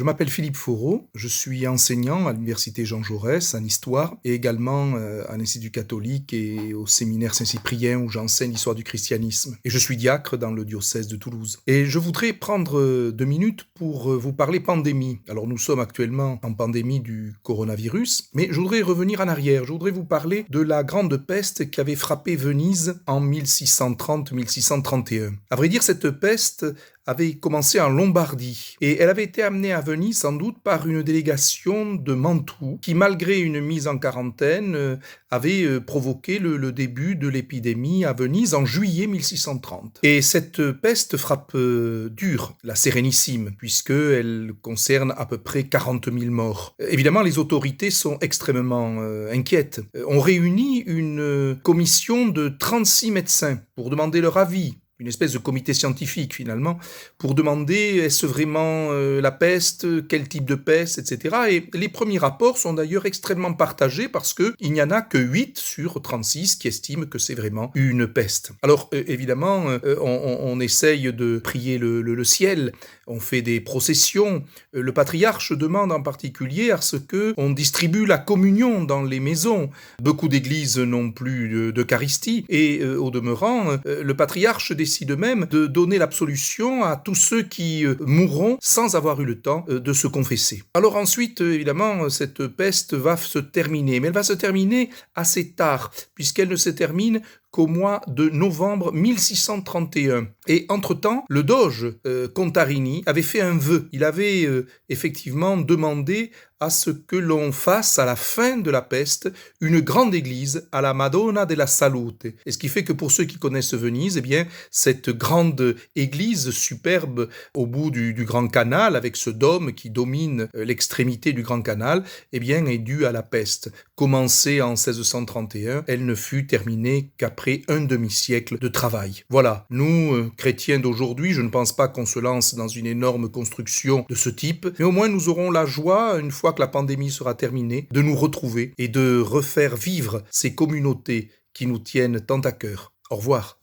Je m'appelle Philippe Foreau, je suis enseignant à l'Université Jean Jaurès en histoire et également à l'Institut catholique et au séminaire Saint-Cyprien où j'enseigne l'histoire du christianisme. Et je suis diacre dans le diocèse de Toulouse. Et je voudrais prendre 2 minutes pour vous parler pandémie. Alors nous sommes actuellement en pandémie du coronavirus, mais je voudrais revenir en arrière. Je voudrais vous parler de la grande peste qui avait frappé Venise en 1630-1631. À vrai dire, cette peste avait commencé en Lombardie et elle avait été amenée à Venise sans doute par une délégation de Mantoue qui, malgré une mise en quarantaine, avait provoqué le début de l'épidémie à Venise en juillet 1630. Et cette peste frappe dur la Sérénissime puisqu'elle concerne à peu près 40 000 morts. Évidemment, les autorités sont extrêmement inquiètes. On réunit une commission de 36 médecins pour demander leur avis, une espèce de comité scientifique finalement, pour demander est-ce vraiment la peste, quel type de peste, etc. Et les premiers rapports sont d'ailleurs extrêmement partagés parce qu'il n'y en a que 8 sur 36 qui estiment que c'est vraiment une peste. Alors évidemment, on essaye de prier le ciel, on fait des processions. Le patriarche demande en particulier à ce qu'on distribue la communion dans les maisons. Beaucoup d'églises n'ont plus d'Eucharistie et au demeurant, le patriarche décide même de donner l'absolution à tous ceux qui mourront sans avoir eu le temps de se confesser. Alors ensuite, évidemment, cette peste va se terminer, mais elle va se terminer assez tard, puisqu'elle ne se termine qu'au mois de novembre 1631. Et entre-temps, le doge Contarini avait fait un vœu. Il avait effectivement demandé à ce que l'on fasse à la fin de la peste une grande église à la Madonna della Salute. Et ce qui fait que pour ceux qui connaissent Venise, eh bien, cette grande église superbe au bout du Grand Canal, avec ce dôme qui domine l'extrémité du Grand Canal, eh bien, est due à la peste. Commencée en 1631, elle ne fut terminée qu'après un demi-siècle de travail. Voilà, nous, chrétiens d'aujourd'hui, je ne pense pas qu'on se lance dans une énorme construction de ce type, mais au moins nous aurons la joie, une fois que la pandémie sera terminée, de nous retrouver et de refaire vivre ces communautés qui nous tiennent tant à cœur. Au revoir.